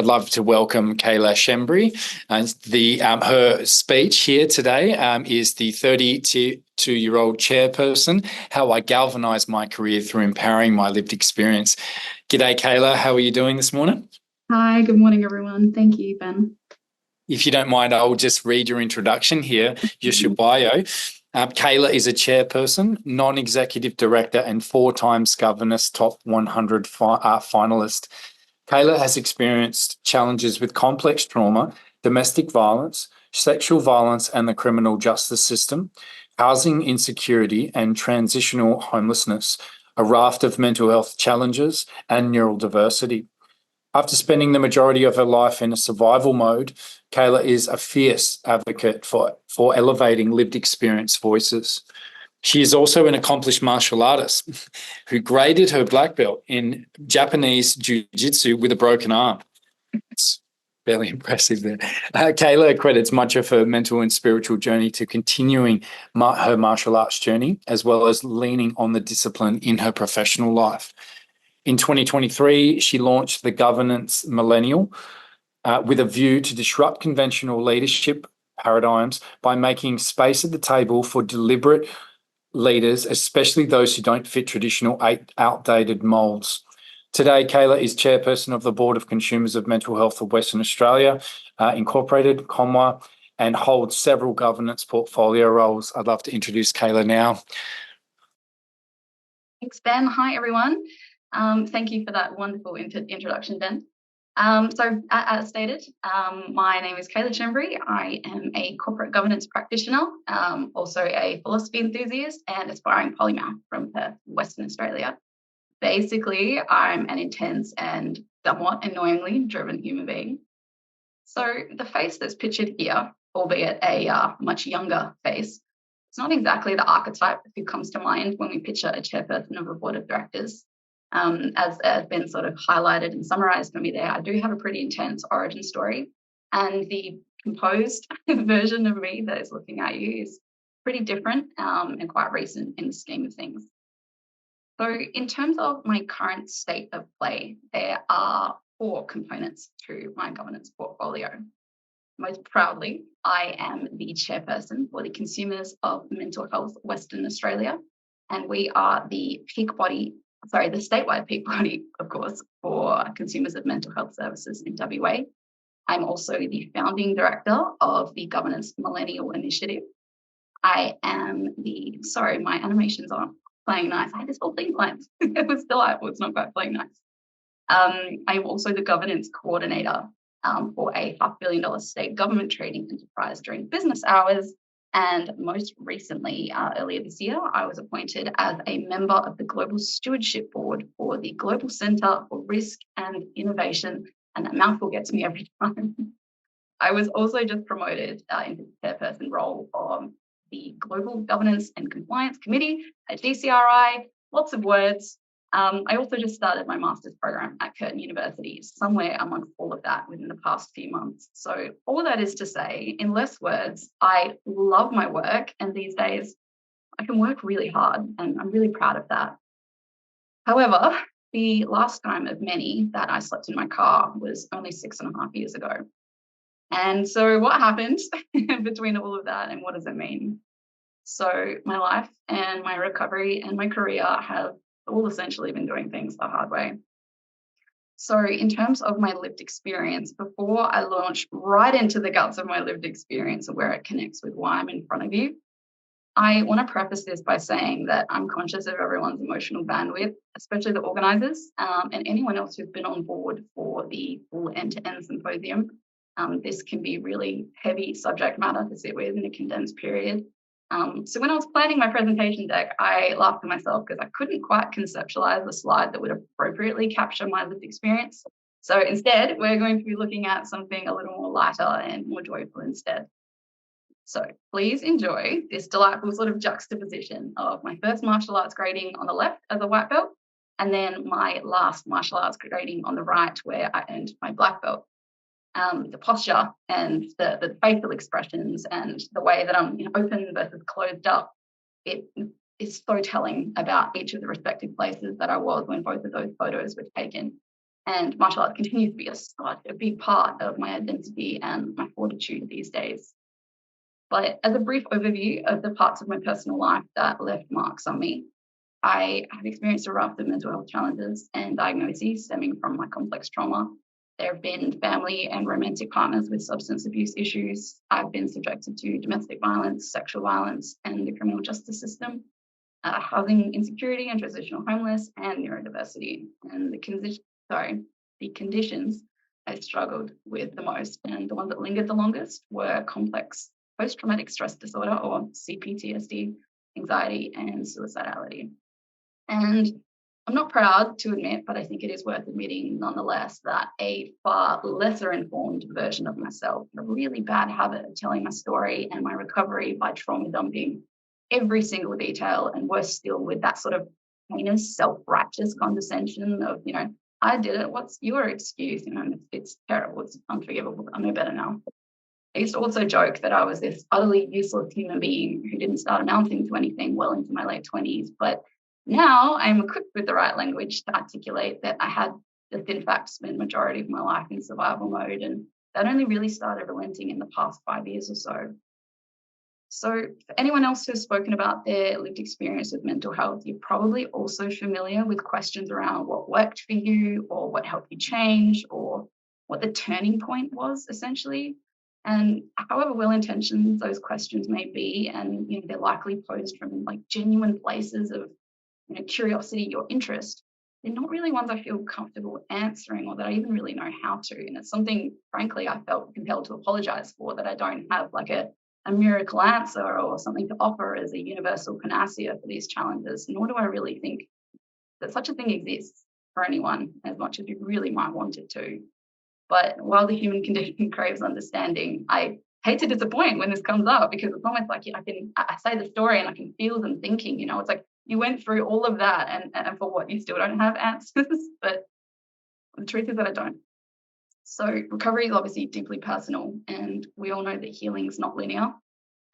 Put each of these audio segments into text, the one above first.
I'd love to welcome Kayla Schembri. Her speech here today is the 32-year-old chairperson, how I galvanise my career through empowering my lived experience. G'day, Kayla. How are you doing this morning? Hi, good morning, everyone. Thank you, Ben. If you don't mind, I'll just read your introduction here, just your bio. Kayla is a chairperson, non-executive director, and 4 times Governess Top 100 finalist. Kayla has experienced challenges with complex trauma, domestic violence, sexual violence and the criminal justice system, housing insecurity and transitional homelessness, a raft of mental health challenges and neurodiversity. After spending the majority of her life in a survival mode, Kayla is a fierce advocate for elevating lived experience voices. She is also an accomplished martial artist who graded her black belt in Japanese jiu-jitsu with a broken arm. It's fairly impressive there. Kayla credits much of her mental and spiritual journey to continuing her martial arts journey, as well as leaning on the discipline in her professional life. In 2023, she launched the Governance Millennial with a view to disrupt conventional leadership paradigms by making space at the table for deliberate leaders, especially those who don't fit traditional outdated molds. Today, Kayla is chairperson of the Board of Consumers of Mental Health of Western Australia, Incorporated, COMWA, and holds several governance portfolio roles. I'd love to introduce Kayla now. Thanks, Ben. Hi, everyone. Thank you for that wonderful introduction, Ben. So as stated, my name is Kayla Schembri. I am a corporate governance practitioner, also a philosophy enthusiast and aspiring polymath from Perth, Western Australia. Basically, I'm an intense and somewhat annoyingly driven human being. So the face that's pictured here, albeit a much younger face, it's not exactly the archetype who comes to mind when we picture a chairperson of a board of directors. As has been sort of highlighted and summarised for me there, I do have a pretty intense origin story, and the composed version of me that is looking at you is pretty different and quite recent in the scheme of things. So in terms of my current state of play, there are 4 components to my governance portfolio. Most proudly, I am the chairperson for the Consumers of Mental Health Western Australia, and we are the statewide peak body, of course, for consumers of mental health services in WA. I'm also the founding director of the Governance Millennial Initiative. I am my animations aren't playing nice. I had this whole thing planned. It was delightful. It's not quite playing nice. I'm also the governance coordinator for a $500 million state government trading enterprise during business hours. And most recently, earlier this year, I was appointed as a member of the Global Stewardship Board for the Global Centre for Risk and Innovation, and that mouthful gets me every time. I was also just promoted into the chairperson role of the Global Governance and Compliance Committee at GCRI, lots of words. I also just started my master's program at Curtin University, somewhere amongst all of that within the past few months. So all that is to say, in less words, I love my work, and these days I can work really hard, and I'm really proud of that. However, the last time of many that I slept in my car was only 6.5 years ago. And so what happened between all of that, and what does it mean? So my life and my recovery and my career have all essentially been doing things the hard way. So in terms of my lived experience, before I launch right into the guts of my lived experience and where it connects with why I'm in front of you, I want to preface this by saying that I'm conscious of everyone's emotional bandwidth, especially the organisers and anyone else who's been on board for the full end-to-end symposium. This can be really heavy subject matter to sit with in a condensed period. So when I was planning my presentation deck, I laughed to myself because I couldn't quite conceptualize a slide that would appropriately capture my lived experience. So instead, we're going to be looking at something a little more lighter and more joyful instead. So please enjoy this delightful sort of juxtaposition of my first martial arts grading on the left as a white belt, and then my last martial arts grading on the right where I earned my black belt. The posture and the facial expressions and the way that I'm open versus closed up, it is so telling about each of the respective places that I was when both of those photos were taken. And martial arts continues to be such a big part of my identity and my fortitude these days. But as a brief overview of the parts of my personal life that left marks on me, I have experienced a raft of mental health challenges and diagnoses stemming from my complex trauma. There have been family and romantic partners with substance abuse issues. I've been subjected to domestic violence, sexual violence, and the criminal justice system, housing insecurity and transitional homeless, and neurodiversity. And the conditions I struggled with the most and the ones that lingered the longest were complex post-traumatic stress disorder, or CPTSD, anxiety, and suicidality. And I'm not proud to admit, but I think it is worth admitting nonetheless, that a far lesser informed version of myself, a really bad habit of telling my story and my recovery by trauma dumping every single detail, and worse still with that sort of heinous self-righteous condescension of, I did it, what's your excuse? It's terrible, it's unforgivable, I know better now. I used to also joke that I was this utterly useless human being who didn't start amounting to anything well into my late 20s, but now I'm equipped with the right language to articulate that I had just in fact spent the majority of my life in survival mode, and that only really started relenting in the past 5 years or so. So for anyone else who's spoken about their lived experience with mental health, you're probably also familiar with questions around what worked for you or what helped you change or what the turning point was, essentially. And however well-intentioned those questions may be, and they're likely posed from like genuine places of curiosity or interest, they're not really ones I feel comfortable answering or that I even really know how to. And it's something, frankly, I felt compelled to apologize for, that I don't have like a miracle answer or something to offer as a universal panacea for these challenges, nor do I really think that such a thing exists for anyone as much as you really might want it to. But while the human condition craves understanding, I hate to disappoint when this comes up, because it's almost like I say the story and I can feel them thinking, it's like you went through all of that and for what, you still don't have answers. But the truth is that I don't. So recovery is obviously deeply personal, and we all know that healing is not linear.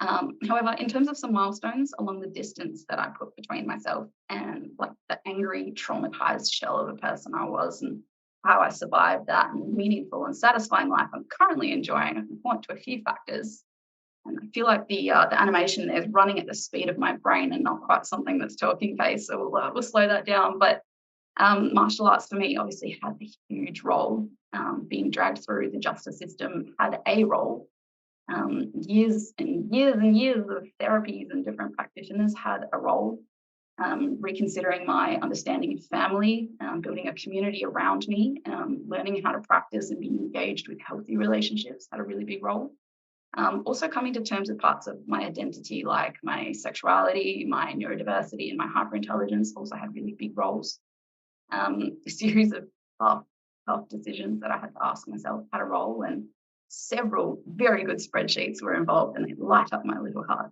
However, in terms of some milestones along the distance that I put between myself and like the angry, traumatized shell of a person I was, and how I survived that and meaningful and satisfying life I'm currently enjoying, I can point to a few factors. And I feel like the animation there is running at the speed of my brain and not quite something that's talking pace, so we'll slow that down. But martial arts for me obviously had a huge role. Being dragged through the justice system had a role. Years and years and years of therapies and different practitioners had a role. Reconsidering my understanding of family, building a community around me, learning how to practice and be engaged with healthy relationships had a really big role. Also coming to terms with parts of my identity, like my sexuality, my neurodiversity, and my hyperintelligence also had really big roles. A series of tough decisions that I had to ask myself had a role, and several very good spreadsheets were involved, and they light up my little heart.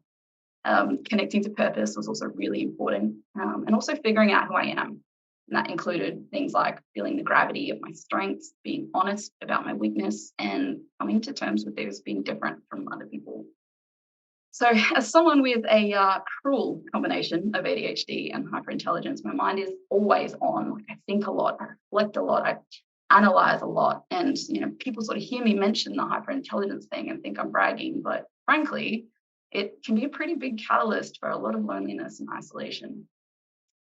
Connecting to purpose was also really important, and also figuring out who I am. And that included things like feeling the gravity of my strengths, being honest about my weakness, and coming to terms with those being different from other people. So as someone with a cruel combination of ADHD and hyperintelligence, my mind is always on. Like, I think a lot, I reflect a lot, I analyze a lot. And people sort of hear me mention the hyperintelligence thing and think I'm bragging, but frankly, it can be a pretty big catalyst for a lot of loneliness and isolation.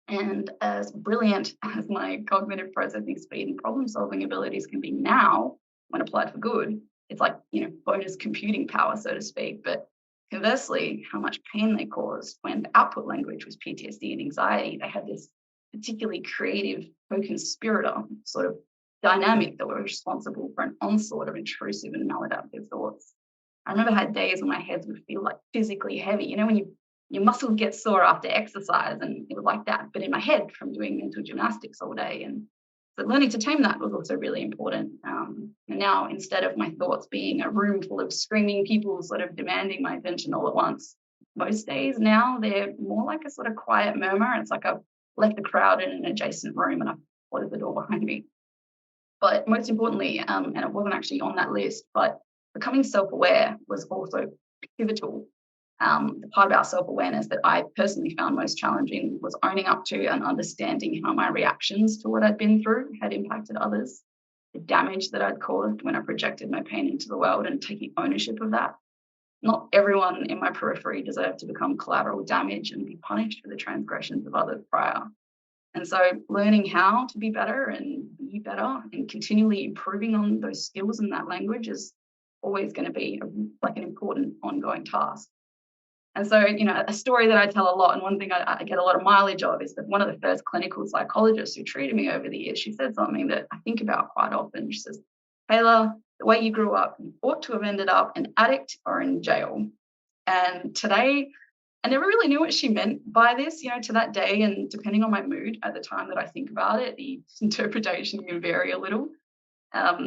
And as brilliant as my cognitive processing speed and problem-solving abilities can be now, when applied for good, it's like, bonus computing power, so to speak. But conversely, how much pain they caused when the output language was PTSD and anxiety. They had this particularly creative co-conspirator sort of dynamic that were responsible for an onslaught of intrusive and maladaptive thoughts. I remember I had days when my head would feel like physically heavy, when your muscles get sore after exercise, and it was like that, but in my head from doing mental gymnastics all day. And so learning to tame that was also really important. And now, instead of my thoughts being a room full of screaming people sort of demanding my attention all at once, most days now they're more like a sort of quiet murmur. It's like I've left the crowd in an adjacent room and I've closed the door behind me. But most importantly, and it wasn't actually on that list, but becoming self-aware was also pivotal. The part about self-awareness that I personally found most challenging was owning up to and understanding how my reactions to what I'd been through had impacted others, the damage that I'd caused when I projected my pain into the world, and taking ownership of that. Not everyone in my periphery deserved to become collateral damage and be punished for the transgressions of others prior. And so learning how to be better and be better and continually improving on those skills and that language is always going to be like an important ongoing task. And so, a story that I tell a lot, and one thing I get a lot of mileage of, is that one of the first clinical psychologists who treated me over the years, she said something that I think about quite often. She says, Kayla, the way you grew up, you ought to have ended up an addict or in jail. And today, I never really knew what she meant by this, to that day. And depending on my mood at the time that I think about it, the interpretation can vary a little.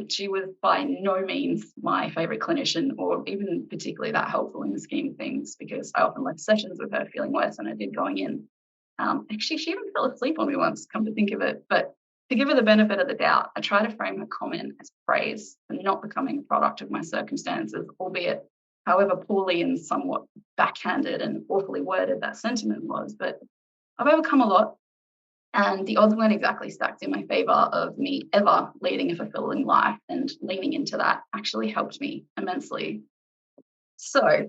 She was by no means my favorite clinician, or even particularly that helpful in the scheme of things, because I often left sessions with her feeling worse than I did going in. Actually, she even fell asleep on me once, come to think of it. But to give her the benefit of the doubt, I try to frame her comment as praise for not becoming a product of my circumstances, albeit however poorly and somewhat backhanded and awfully worded that sentiment was. But I've overcome a lot. And the odds weren't exactly stacked in my favor of me ever leading a fulfilling life, and leaning into that actually helped me immensely. So,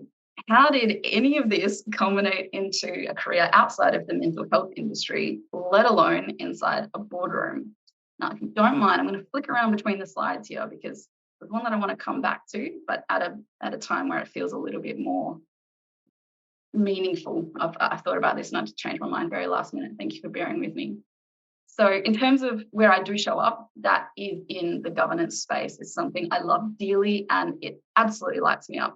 how did any of this culminate into a career outside of the mental health industry, let alone inside a boardroom? Now, if you don't mind, I'm going to flick around between the slides here, because there's one that I want to come back to, but at a time where it feels a little bit more meaningful. I thought about this and I had to change my mind very last minute. Thank you for bearing with me. So in terms of where I do show up, that is in the governance space. It's something I love dearly and it absolutely lights me up.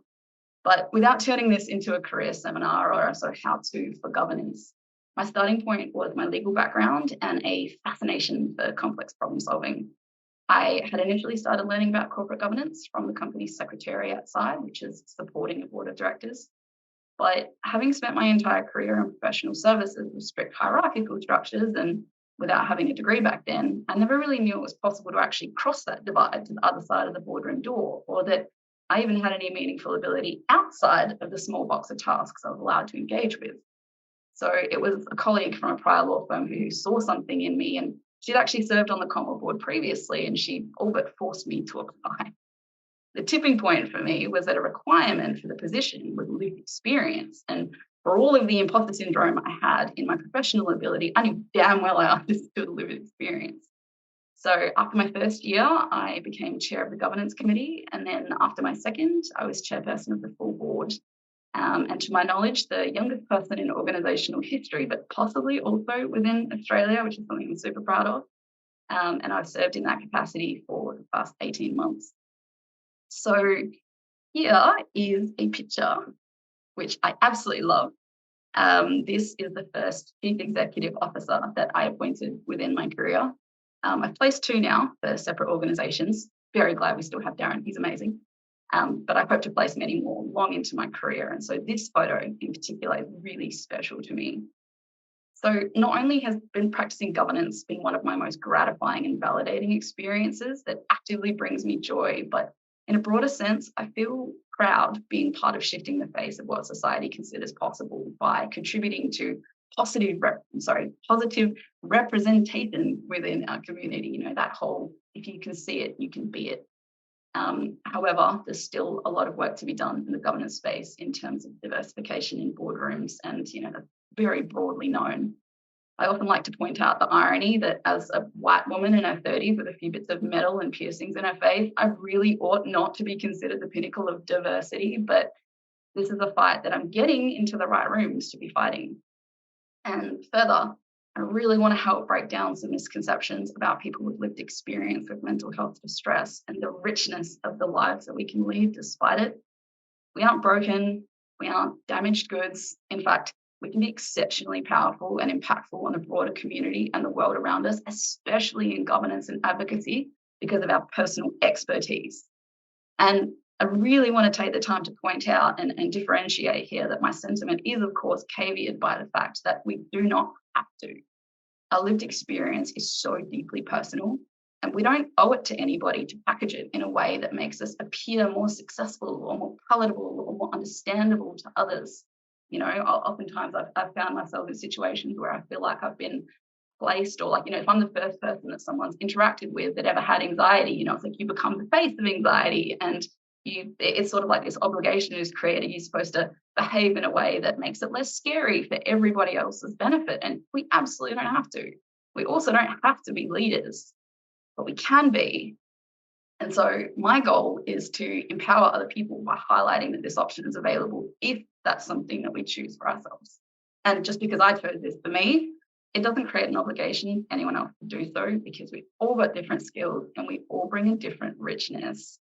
But without turning this into a career seminar or a sort of how-to for governance, my starting point was my legal background and a fascination for complex problem solving. I had initially started learning about corporate governance from the company's secretariat side, which is supporting a board of directors. But having spent my entire career in professional services with strict hierarchical structures and without having a degree back then, I never really knew it was possible to actually cross that divide to the other side of the boardroom door, or that I even had any meaningful ability outside of the small box of tasks I was allowed to engage with. So it was a colleague from a prior law firm who saw something in me, and she'd actually served on the Commonwealth Board previously, and she all but forced me to apply. The tipping point for me was that a requirement for the position was lived experience. And for all of the imposter syndrome I had in my professional ability, I knew damn well I understood lived experience. So after my first year, I became chair of the governance committee. And then after my second, I was chairperson of the full board. And to my knowledge, the youngest person in organisational history, but possibly also within Australia, which is something I'm super proud of. And I've served in that capacity for the past 18 months. So here is a picture, which I absolutely love. This is the first chief executive officer that I appointed within my career. I've placed two now for separate organisations. Very glad we still have Darren. He's amazing. But I hope to place many more long into my career. And so this photo in particular is really special to me. So not only has been practicing governance been one of my most gratifying and validating experiences that actively brings me joy, but in a broader sense, I feel proud being part of shifting the face of what society considers possible by contributing to positive representation within our community. That whole, if you can see it, you can be it. However, there's still a lot of work to be done in the governance space in terms of diversification in boardrooms, and that's very broadly known. I often like to point out the irony that as a white woman in her 30s with a few bits of metal and piercings in her face, I really ought not to be considered the pinnacle of diversity, but this is a fight that I'm getting into the right rooms to be fighting. And further, I really want to help break down some misconceptions about people with lived experience with mental health distress and the richness of the lives that we can lead despite it. We aren't broken, we aren't damaged goods. In fact, we can be exceptionally powerful and impactful on the broader community and the world around us, especially in governance and advocacy, because of our personal expertise. And I really want to take the time to point out and differentiate here that my sentiment is, of course, caveated by the fact that we do not have to. Our lived experience is so deeply personal, and we don't owe it to anybody to package it in a way that makes us appear more successful or more palatable or more understandable to others. Oftentimes I've found myself in situations where I feel like I've been placed, or like, if I'm the first person that someone's interacted with that ever had anxiety, it's like you become the face of anxiety, and it's sort of like this obligation is created. You're supposed to behave in a way that makes it less scary for everybody else's benefit. And we absolutely don't have to. We also don't have to be leaders, but we can be. And so my goal is to empower other people by highlighting that this option is available if that's something that we choose for ourselves. And just because I chose this for me, it doesn't create an obligation anyone else to do so, because we've all got different skills and we all bring a different richness.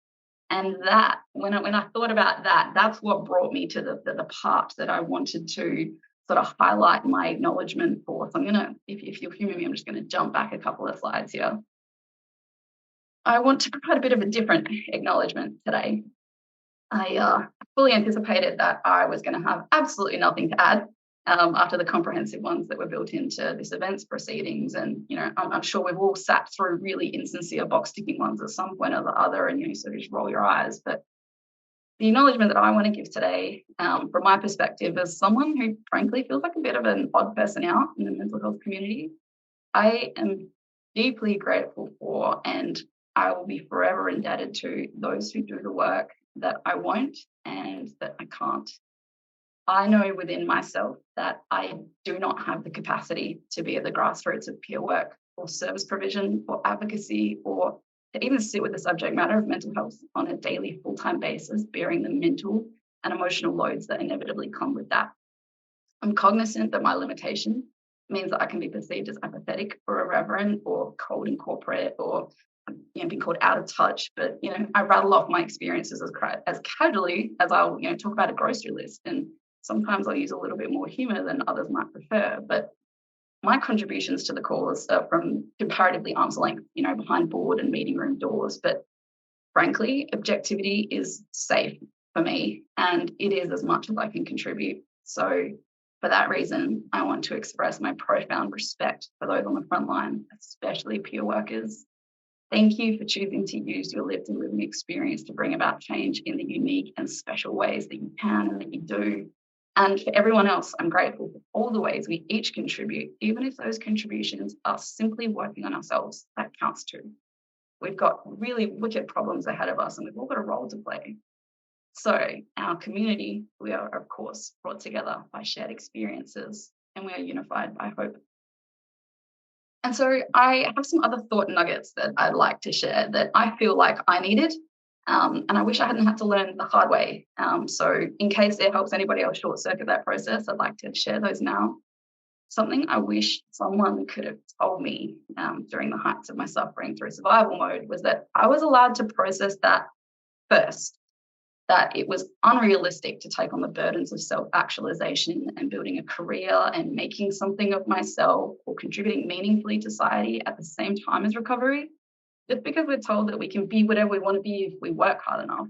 And that, when I thought about that, that's what brought me to the part that I wanted to sort of highlight my acknowledgement for. So I'm going to, if you'll humor me, I'm just going to jump back a couple of slides here. I want to provide a bit of a different acknowledgement today. I fully anticipated that I was going to have absolutely nothing to add after the comprehensive ones that were built into this event's proceedings. And, I'm sure we've all sat through really insincere box ticking ones at some point or the other, and, sort of just roll your eyes. But the acknowledgement that I want to give today, from my perspective, as someone who frankly feels like a bit of an odd person out in the mental health community, I am deeply grateful for, and I will be forever indebted to those who do the work that I won't and that I can't. I know within myself that I do not have the capacity to be at the grassroots of peer work or service provision or advocacy, or to even sit with the subject matter of mental health on a daily full-time basis, bearing the mental and emotional loads that inevitably come with that. I'm cognizant that my limitation means that I can be perceived as apathetic or irreverent or cold and corporate, or being called out of touch. But I rattle off my experiences as casually as I'll talk about a grocery list, and sometimes I'll use a little bit more humor than others might prefer. But my contributions to the cause are from comparatively arm's length, behind board and meeting room doors. But frankly, objectivity is safe for me, and it is as much as I can contribute. So for that reason, I want to express my profound respect for those on the front line, especially peer workers. Thank you for choosing to use your lived and living experience to bring about change in the unique and special ways that you can and that you do. And for everyone else, I'm grateful for all the ways we each contribute, even if those contributions are simply working on ourselves. That counts too. We've got really wicked problems ahead of us, and we've all got a role to play. So our community, we are, of course, brought together by shared experiences, and we are unified by hope. And so I have some other thought nuggets that I'd like to share that I feel like I needed, and I wish I hadn't had to learn the hard way. So in case it helps anybody else short circuit that process, I'd like to share those now. Something I wish someone could have told me during the heights of my suffering through survival mode was that I was allowed to process that first, that it was unrealistic to take on the burdens of self-actualization and building a career and making something of myself or contributing meaningfully to society at the same time as recovery, just because we're told that we can be whatever we want to be if we work hard enough.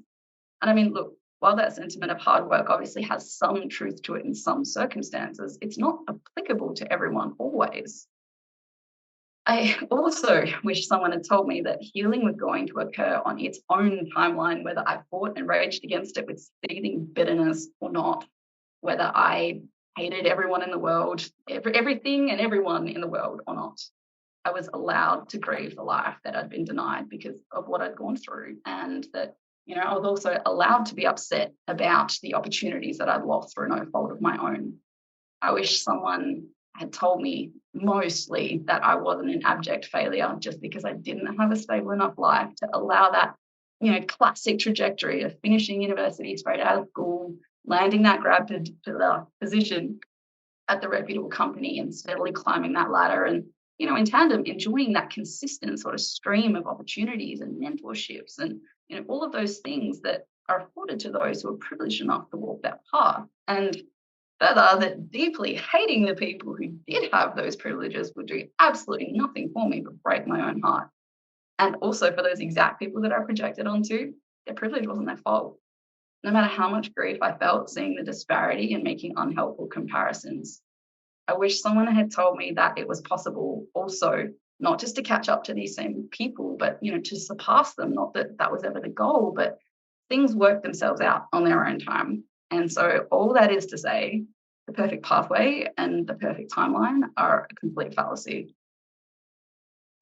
And I mean, look, while that sentiment of hard work obviously has some truth to it in some circumstances, it's not applicable to everyone always. I also wish someone had told me that healing was going to occur on its own timeline, whether I fought and raged against it with seething bitterness or not, whether I hated everyone in the world, everything and everyone in the world or not. I was allowed to grieve the life that I'd been denied because of what I'd gone through, and that, I was also allowed to be upset about the opportunities that I'd lost through no fault of my own. I wish someone had told me mostly that I wasn't an abject failure just because I didn't have a stable enough life to allow that, classic trajectory of finishing university straight out of school, landing that grad position at the reputable company and steadily climbing that ladder, and, in tandem, enjoying that consistent sort of stream of opportunities and mentorships and, all of those things that are afforded to those who are privileged enough to walk that path. And further, that deeply hating the people who did have those privileges would do absolutely nothing for me but break my own heart. And also for those exact people that I projected onto, their privilege wasn't their fault. No matter how much grief I felt seeing the disparity and making unhelpful comparisons, I wish someone had told me that it was possible also not just to catch up to these same people, but, to surpass them. Not that that was ever the goal, but things work themselves out on their own time. And so all that is to say, the perfect pathway and the perfect timeline are a complete fallacy.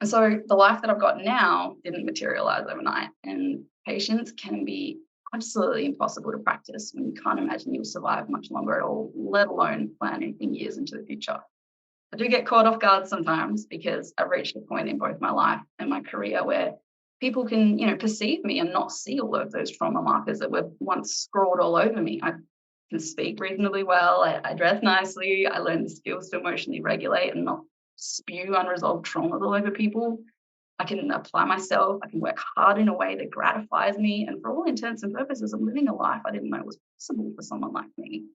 And so the life that I've got now didn't materialize overnight, and patience can be absolutely impossible to practice when you can't imagine you'll survive much longer at all, let alone plan anything years into the future. I do get caught off guard sometimes because I've reached a point in both my life and my career where people can, perceive me and not see all of those trauma markers that were once scrawled all over me. I can speak reasonably well. I dress nicely. I learned the skills to emotionally regulate and not spew unresolved traumas all over people. I can apply myself. I can work hard in a way that gratifies me. And for all intents and purposes, I'm living a life I didn't know was possible for someone like me.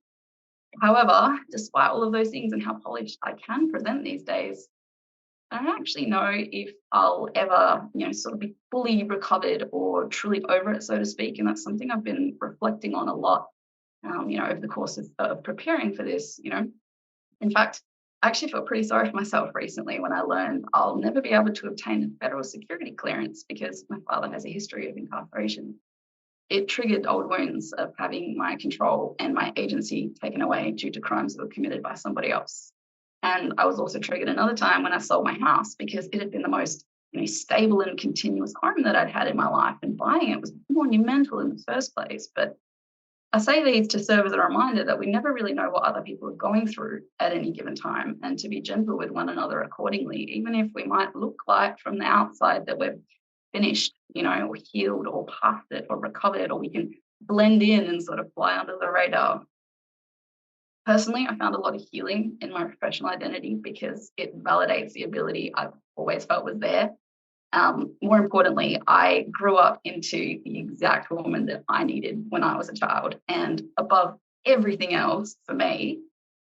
However, despite all of those things and how polished I can present these days, I don't actually know if I'll ever, sort of be fully recovered or truly over it, so to speak. And that's something I've been reflecting on a lot, over the course of preparing for this. In fact, I actually felt pretty sorry for myself recently when I learned I'll never be able to obtain a federal security clearance because my father has a history of incarceration. It triggered old wounds of having my control and my agency taken away due to crimes that were committed by somebody else. And I was also triggered another time when I sold my house because it had been the most stable and continuous home that I'd had in my life, and buying it was monumental in the first place. But I say these to serve as a reminder that we never really know what other people are going through at any given time, and to be gentle with one another accordingly, even if we might look like from the outside that we're finished, or healed or past it or recovered, or we can blend in and sort of fly under the radar. Personally, I found a lot of healing in my professional identity because it validates the ability I've always felt was there. More importantly, I grew up into the exact woman that I needed when I was a child. And above everything else, for me,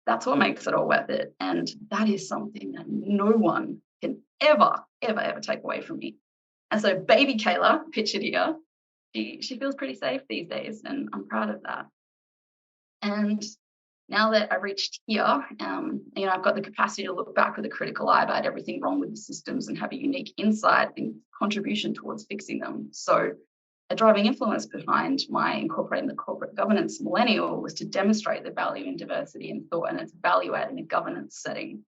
that's what makes it all worth it. And that is something that no one can ever, ever, ever take away from me. And so baby Kayla, pictured here, she feels pretty safe these days, and I'm proud of that. And now that I've reached here, I've got the capacity to look back with a critical eye about everything wrong with the systems and have a unique insight and contribution towards fixing them. So a driving influence behind my incorporating the corporate governance millennial was to demonstrate the value in diversity in thought and its value add in a governance setting.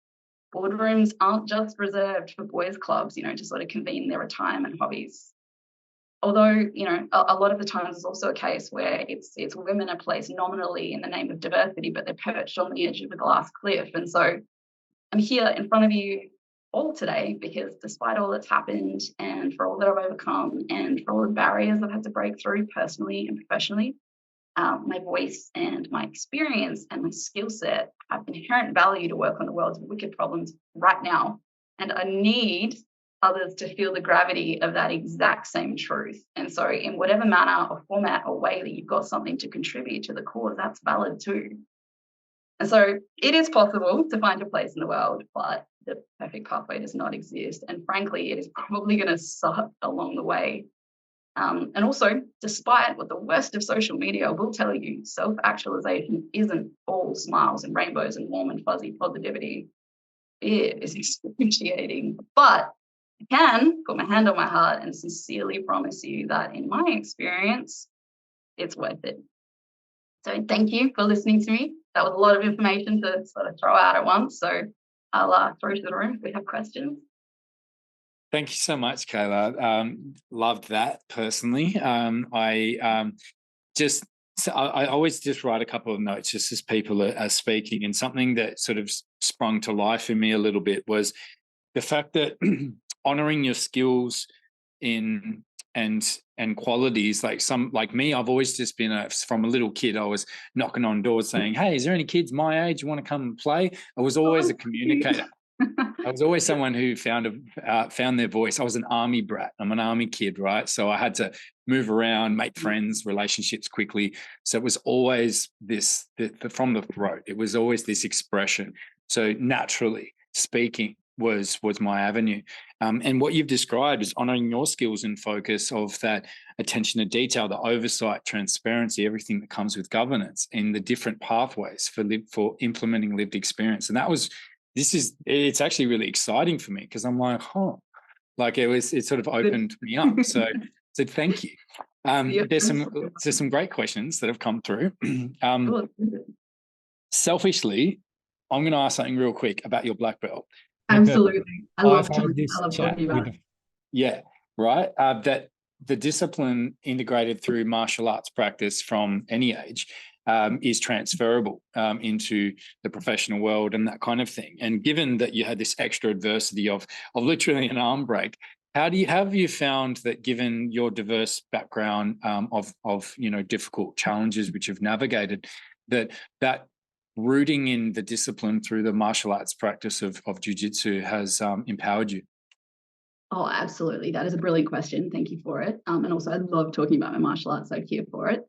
Boardrooms aren't just reserved for boys' clubs, to sort of convene their retirement hobbies. Although, a lot of the times it's also a case where it's women are placed nominally in the name of diversity, but they're perched on the edge of a glass cliff. And so I'm here in front of you all today because despite all that's happened and for all that I've overcome and for all the barriers I've had to break through personally and professionally, my voice and my experience and my skill set have inherent value to work on the world's wicked problems right now. And I need others to feel the gravity of that exact same truth. And so in whatever manner or format or way that you've got something to contribute to the cause, that's valid too. And so it is possible to find your place in the world, but the perfect pathway does not exist. And frankly, it is probably going to suck along the way. And also, despite what the worst of social media will tell you, self-actualization isn't all smiles and rainbows and warm and fuzzy positivity. It is excruciating. But I can put my hand on my heart and sincerely promise you that in my experience, it's worth it. So thank you for listening to me. That was a lot of information to sort of throw out at once. So I'll throw to the room if we have questions. Thank you so much, Kayla. Loved that personally. I always just write a couple of notes just as people are speaking, and something that sort of sprung to life in me a little bit was the fact that honoring your skills and qualities, like me, I've always just been from a little kid, I was knocking on doors saying, hey, is there any kids my age who want to come and play? I was always a communicator. I was always someone who found their voice. I was an army brat. I'm an army kid, right? So I had to move around, make friends, relationships quickly. So it was always this from the throat. It was always this expression. So naturally speaking was my avenue. And what you've described is honoring your skills and focus of that attention to detail, the oversight, transparency, everything that comes with governance and the different pathways for implementing lived experience. And it's actually really exciting for me because I'm like, it sort of opened me up. So thank you. There's some great questions that have come through. selfishly, I'm going to ask something real quick about your black belt. Absolutely. I love talking about it. Yeah, right. That the discipline integrated through martial arts practice from any age is transferable into the professional world and that kind of thing. And given that you had this extra adversity of literally an arm break, have you found that, given your diverse background of difficult challenges which you've navigated, that rooting in the discipline through the martial arts practice of jiu-jitsu has empowered you? Oh, absolutely. That is a brilliant question. Thank you for it. And also, I love talking about my martial arts, so here for it.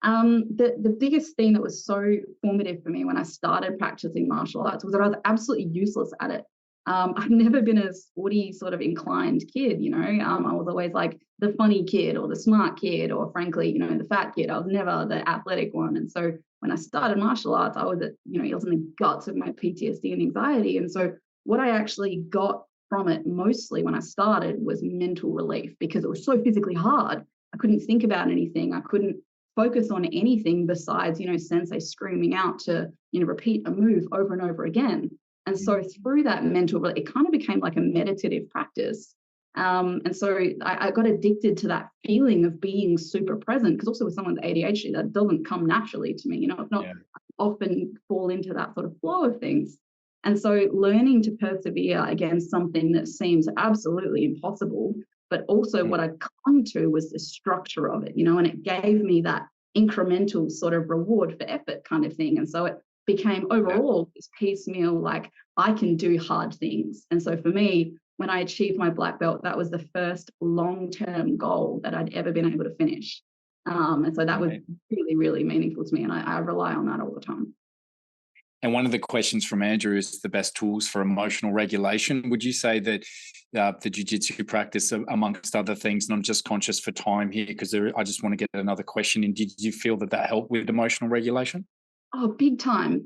The biggest thing that was so formative for me when I started practicing martial arts was that I was absolutely useless at it. I've never been a sporty sort of inclined kid, I was always like the funny kid or the smart kid, or frankly, the fat kid. I was never the athletic one. And so when I started martial arts, I was it was in the guts of my PTSD and anxiety. And so what I actually got from it mostly when I started was mental relief, because it was so physically hard. I couldn't think about anything. I couldn't focus on anything besides, sensei screaming out to, repeat a move over and over again. And so through that mental relief, it kind of became like a meditative practice. And so I got addicted to that feeling of being super present, because also with someone with ADHD, that doesn't come naturally to me. It's not often fall into that sort of flow of things. And so learning to persevere against something that seems absolutely impossible, but also what I clung to was the structure of it, and it gave me that incremental sort of reward for effort kind of thing. And so it became overall this piecemeal, like, I can do hard things. And so for me, when I achieved my black belt, that was the first long-term goal that I'd ever been able to finish. And so that was really, really meaningful to me. And I rely on that all the time. And one of the questions from Andrew is the best tools for emotional regulation. Would you say that the jiu-jitsu practice, amongst other things, and I'm just conscious for time here because I just want to get another question in, did you feel that helped with emotional regulation? Oh, big time,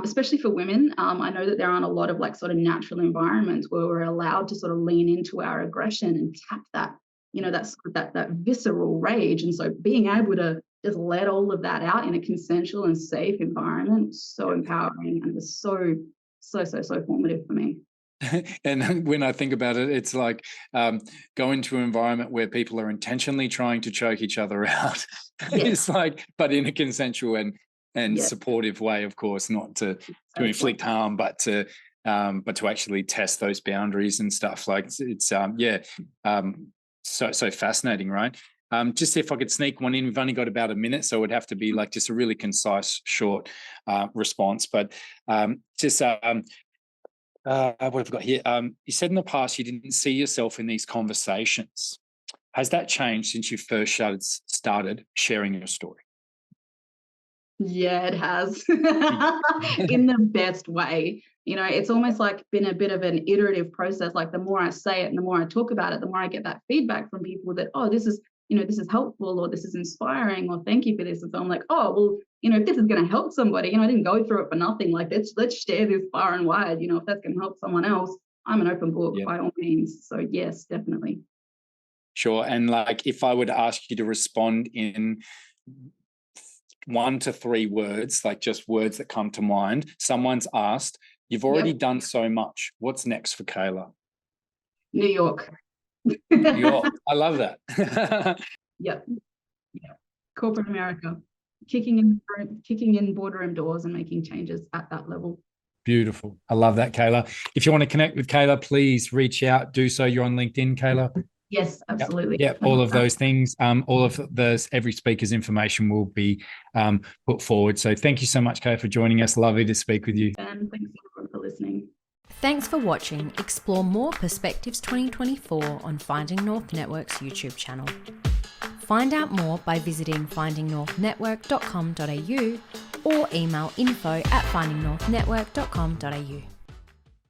especially for women. I know that there aren't a lot of like sort of natural environments where we're allowed to sort of lean into our aggression and tap that, that visceral rage. And so being able to just let all of that out in a consensual and safe environment was so empowering, and was so formative for me. And when I think about it, it's like going to an environment where people are intentionally trying to choke each other out. It's like, but in a consensual and supportive way, of course, not to inflict harm, but to actually test those boundaries and stuff. Like it's so fascinating, right? Just if I could sneak one in, we've only got about a minute, so it would have to be like just a really concise, short response. But what have I got here? You said in the past you didn't see yourself in these conversations. Has that changed since you first started sharing your story? Yeah, it has. In the best way. It's almost like been a bit of an iterative process. Like the more I say it and the more I talk about it, the more I get that feedback from people that, oh, this is helpful, or this is inspiring, or thank you for this. And so I'm like, oh, well, if this is going to help somebody, I didn't go through it for nothing. Like let's share this far and wide. If that's going to help someone else, I'm an open book by all means. So yes, definitely. Sure. And like, if I would ask you to respond in 1 to 3 words, like just words that come to mind. Someone's asked, you've already done so much. What's next for Kayla? New York. New York. I love that. Yep. Corporate America. Kicking in boardroom doors and making changes at that level. Beautiful. I love that, Kayla. If you want to connect with Kayla, please reach out. Do so. You're on LinkedIn, Kayla. Yes, absolutely. Yep. All of those things, all of every speaker's information will be put forward. So thank you so much, Kay, for joining us. Lovely to speak with you. And thanks for listening. Thanks for watching. Explore more Perspectives 2024 on Finding North Network's YouTube channel. Find out more by visiting findingnorthnetwork.com.au or email info@findingnorthnetwork.com.au.